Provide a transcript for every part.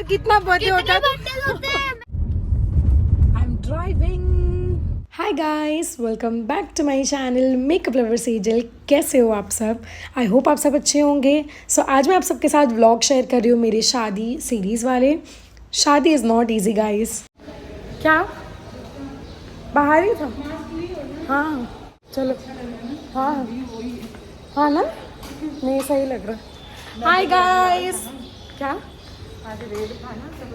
कितना बर्थडे होता है। I am driving. Hi guys, welcome back to my channel makeup lover Sejal. कैसे हो आप सब? आई होप आप सब अच्छे होंगे। सो आज मैं आप सबके साथ व्लॉग शेयर कर रही हूँ मेरी शादी सीरीज़ वाले। शादी इज़ नॉट ईजी गाइस। क्या बाहर ही था? हाँ चलो। हाँ हाँ ना, नहीं सही लग रहा। Hi guys. क्या?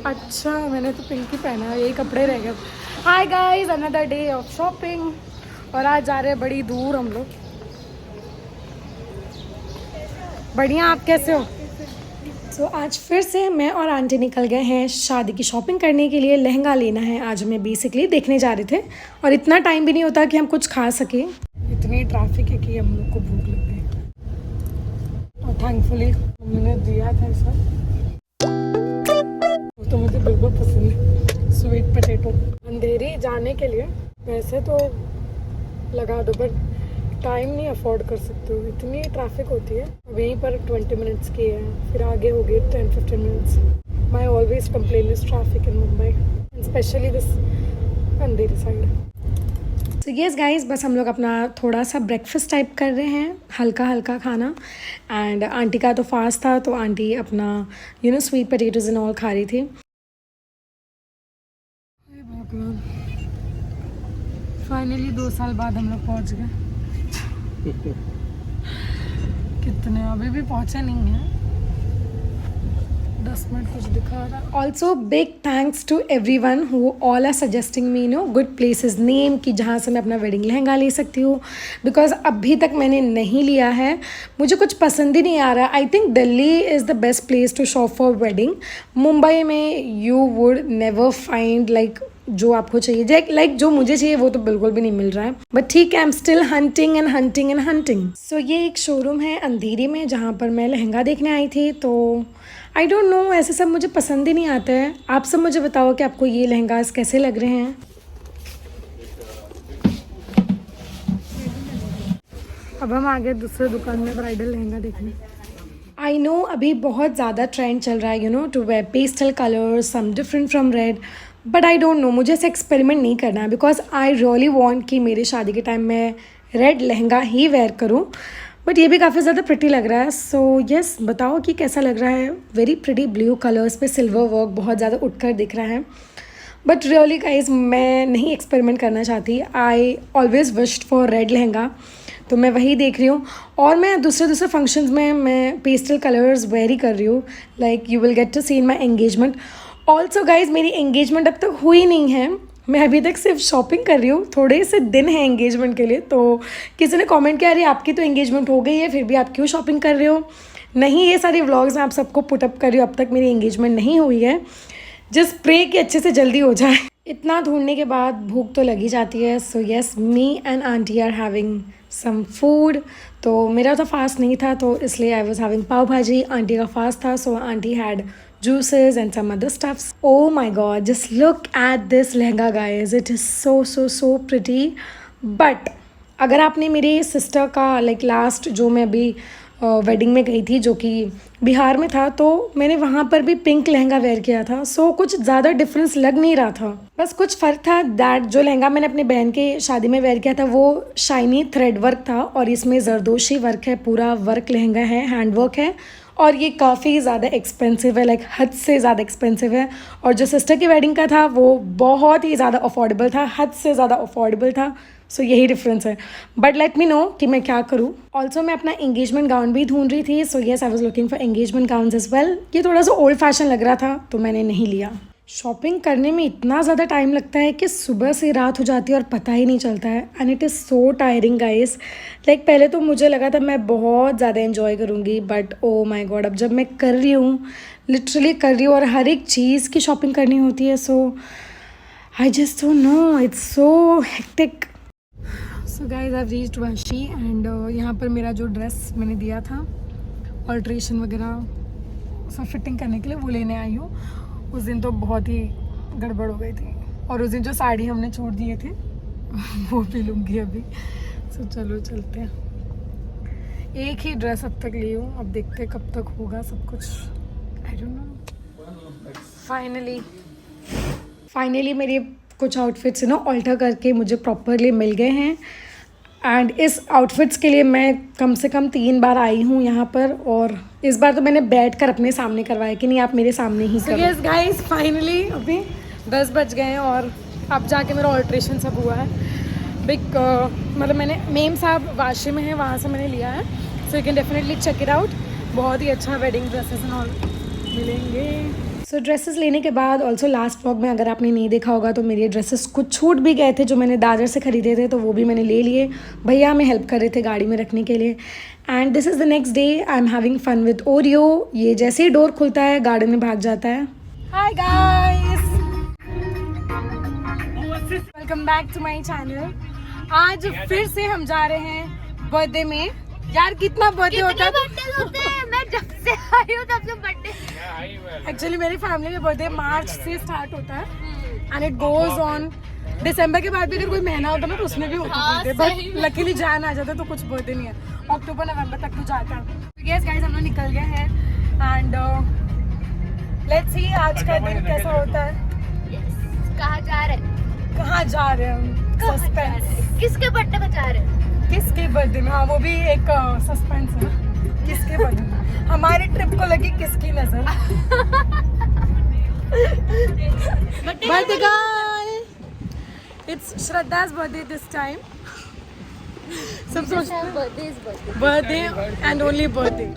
अच्छा, मैंने तो पिंक ही पहना है, यही कपड़े रह गए। Hi guys, another day of shopping. और आज जा रहे हैं बड़ी दूर हम लोग। बढ़िया, आप कैसे हो? सो आज फिर से मैं और आंटी निकल गए हैं शादी की शॉपिंग करने के लिए। लहंगा लेना है आज हमें, बेसिकली देखने जा रहे थे। और इतना टाइम भी नहीं होता कि हम कुछ खा सके, इतनी ट्रैफिक है कि हम लोग को भूख लग गई। और थैंकफुली हमने दिया था सब, तो मुझे बिल्कुल पसंद है स्वीट पोटैटो। अंधेरी जाने के लिए वैसे तो लगा दो, बट टाइम नहीं अफोर्ड कर सकते हो, इतनी ट्रैफिक होती है। अब यहीं पर 20 मिनट्स की है, फिर आगे होगी 10-15 minutes. My always complain is traffic in Mumbai, specially this Andheri side. So yes guys, बस हम लोग अपना थोड़ा सा ब्रेकफास्ट टाइप कर रहे हैं, हल्का हल्का खाना। एंड आंटी का तो फास्ट था, तो आंटी अपना स्वीट पोटैटोज एंड ऑल खा रही थी। फाइनली 2 साल बाद हम लोग पहुंच गए। कितने अभी भी पहुंचे नहीं हैं, 10 मिनट कुछ दिखा रहा। Also big thanks to everyone who all are suggesting me good places name, कि जहाँ से मैं अपना वेडिंग लहंगा ले सकती हूँ। बिकॉज अभी तक मैंने नहीं लिया है, मुझे कुछ पसंद ही नहीं आ रहा। I think Delhi is the best place to shop for wedding. Mumbai में you would never find like जो आपको चाहिए, लाइक जो मुझे चाहिए वो तो बिल्कुल भी नहीं मिल रहा है। बट ठीक है, I am still hunting and hunting and hunting. So ये एक शोरूम है अंधेरी में जहाँ पर मैं लहंगा देखने आई थी। तो आई डोंट नो, ऐसे सब मुझे पसंद ही नहीं आता है। आप सब मुझे बताओ कि आपको ये लहंगास कैसे लग रहे हैं। अब हम आगे दूसरे दुकान में ब्राइडल लहंगा देखने। आई नो अभी बहुत ज़्यादा ट्रेंड चल रहा है to wear pastel colours, some different from red. But I don't know, मुझे ऐसे एक्सपेरिमेंट नहीं करना है। बिकॉज आई रियली वॉन्ट कि मेरी शादी के टाइम मैं रेड लहंगा ही वेयर करूँ। बट ये भी काफ़ी ज़्यादा प्रिटी लग रहा है। सो यस, बताओ कि कैसा लग रहा है। वेरी प्रिटी ब्लू कलर्स पे सिल्वर वर्क बहुत ज़्यादा उठकर दिख रहा है। बट रियली गाइज, मैं नहीं एक्सपेरिमेंट करना चाहती। I always wished for red lehenga, तो मैं वही देख रही हूँ। और मैं दूसरे फंक्शंस में मैं पेस्टल कलर्स वेयर ही कर रही हूँ। Like you will get to see in my engagement. Also guys, मेरी एंगेजमेंट अब तक हुई नहीं है, मैं अभी तक सिर्फ शॉपिंग कर रही हूँ। थोड़े से दिन हैं एंगेजमेंट के लिए। तो किसी ने कमेंट किया, अरे आपकी तो एंगेजमेंट हो गई है, फिर भी आप क्यों शॉपिंग कर रहे हो? नहीं, ये सारे व्लॉग्स मैं आप सबको पुटअप कर रही हूँ। अब तक मेरी एंगेजमेंट नहीं हुई है। जस्ट प्रे कि अच्छे से जल्दी हो जाए। इतना ढूंढने के बाद भूख तो लगी जाती है। So yes, me and aunty are having some food. तो मेरा तो फास्ट नहीं था, तो इसलिए आई वॉज हैविंग पाव भाजी। आंटी का फास्ट था, so aunty had juices and some other stuffs. Oh my god, just look at this lehenga guys, it is so pretty. But अगर आपने मेरी सिस्टर का लाइक लास्ट जो मैं अभी वेडिंग में गई थी जो कि बिहार में था, तो मैंने वहाँ पर भी पिंक लहंगा वेयर किया था। सो कुछ ज़्यादा डिफरेंस लग नहीं रहा था, बस कुछ फ़र्क था दैट जो लहंगा मैंने अपनी बहन के शादी में वेयर किया था वो शाइनी थ्रेड वर्क था, और इसमें जरदोशी वर्क है, पूरा वर्क लहंगा है, हैंड वर्क है। और ये काफ़ी ज़्यादा एक्सपेंसिव है, लाइक हद से ज़्यादा एक्सपेंसिव है। और जो सिस्टर की वेडिंग का था वो बहुत ही ज़्यादा अफोर्डेबल था, हद से ज़्यादा अफोर्डेबल था। सो यही डिफरेंस है। बट लेट मी नो कि मैं क्या करूँ। ऑल्सो मैं अपना एंगेजमेंट गाउन भी ढूंढ रही थी। So yes, I was looking for engagement gowns as well. ये थोड़ा सा ओल्ड फैशन लग रहा था, तो मैंने नहीं लिया। शॉपिंग करने में इतना ज़्यादा टाइम लगता है कि सुबह से रात हो जाती है और पता ही नहीं चलता है। And it is so tiring guys. Like पहले तो मुझे लगा था मैं बहुत ज़्यादा एंजॉय करूँगी, बट ओ माय गॉड, अब जब मैं कर रही हूँ, लिटरली कर रही हूँ, और हर एक चीज़ की शॉपिंग करनी होती है। So I just don't know, it's so hectic. So guys, I have reached Vashi and यहाँ पर मेरा जो ड्रेस मैंने दिया था ऑल्ट्रेशन वगैरह सब फिटिंग करने के लिए, वो लेने आई हूँ। उस दिन तो बहुत ही गड़बड़ हो गई थी, और उस दिन जो साड़ी हमने छोड़ दिए थे वो भी लूँगी अभी। सो चलो चलते हैं। एक ही ड्रेस अब तक ली हूँ, अब देखते हैं कब तक होगा सब कुछ। आई डोंट नो। फाइनली मेरे कुछ आउटफिट्स ना ऑल्टर करके मुझे प्रॉपरली मिल गए हैं एंड इस आउटफिट्स के लिए मैं कम से कम 3 बार आई हूँ यहाँ पर और इस बार तो मैंने बैठकर अपने सामने करवाया कि नहीं आप मेरे सामने ही करो। यस गाइस फाइनली अभी 10 बज गए हैं और अब जाके मेरा ऑल्ट्रेशन सब हुआ है। बिग मतलब मैंने मेम साहब वाशी में है वहाँ से मैंने लिया है, so you can definitely check it out. बहुत ही अच्छा वेडिंग ड्रेसेस एंड ऑल मिलेंगे। सो ड्रेसेस लेने के बाद ऑल्सो लास्ट व्लॉग में अगर आपने नहीं देखा होगा तो मेरे ड्रेसेस कुछ छूट भी गए थे जो मैंने दादर से ख़रीदे थे, तो वो भी मैंने ले लिए। भैया हमें हेल्प कर रहे थे गाड़ी में रखने के लिए। And this is the next day. I am having fun with Oreo. ये जैसे ही डोर खुलता है गार्डन में भाग जाता है। Hi guys, welcome back to my channel. आज फिर से हम जा रहे हैं बर्थडे में। यार कितना बर्थडे होता है। मैं जब से आई हूँ तब से बर्थडे। एक्चुअली मेरी फैमिली में बर्थडे मार्च से स्टार्ट होता है एंड इट गोज ऑन। दिसंबर के बाद भी अगर कोई महीना होता ना तो उसमें भी होता बर्थडे, बट लकीली जान आ जाता तो कुछ बर्थडे नहीं है। अक्टूबर नवंबर तक तो जाता है। यस गाइस, हम लोग निकल गए हैं एंड लेट्स सी आज का दिन कैसा होता है। कहाँ जा रहे हैं? कहाँ जा रहे हैं हम? सस्पेंस। किसके बर्थडे पे जा रहे हैं? किसके बर्थडे में? हाँ वो भी एक सस्पेंस है। किसके बर्थडे में? हमारी ट्रिप को लगी किसकी नजर? Birthday girl, it's Shraddha's birthday this time. सब सोचते हैं birthday and only birthday.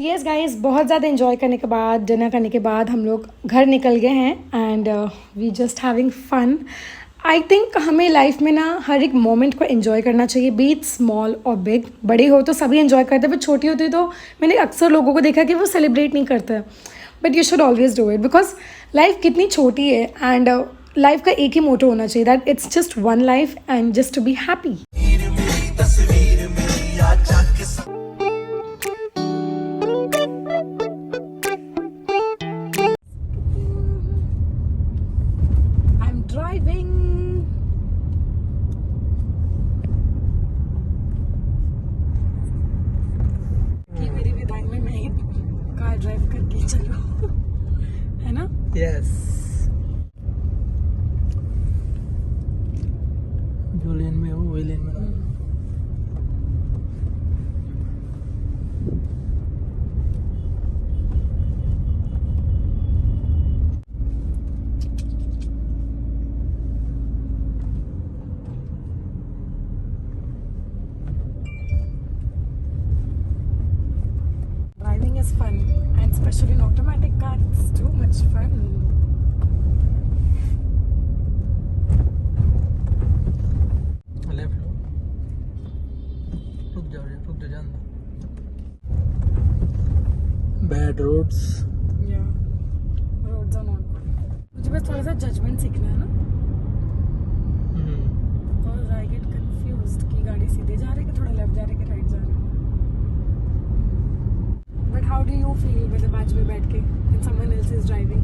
Yes guys, बहुत ज़्यादा इन्जॉय करने के बाद, डिनर करने के बाद हम लोग घर निकल गए हैं and we just having fun. I think हमें लाइफ में ना हर एक मोमेंट को एंजॉय करना चाहिए, बी इट स्मॉल और बिग। बड़े हो तो सभी एंजॉय करते हैं, पर छोटी होती तो मैंने अक्सर लोगों को देखा कि वो सेलिब्रेट नहीं करते। But you should always do it because life कितनी छोटी है एंड लाइफ का एक ही मोटो होना चाहिए, that it's just one life and just to be happy. Drive करके चलो, है ना? यस। जो लेन में हो वही लेन में रहो। Driving is fun, and especially in automatic car, it's too much fun. Left लो, रुक जा जान दो। Bad roads. Yeah, roads are not good. मुझे बस थोड़ा सा जजमेंट सीखना है ना, because I get confused कि गाड़ी सीधे जा रही है कि थोड़ा लेफ्ट जा रही है कि राइट जा रही है। But how do you feel with the बाजू में बैठ के and someone else is driving?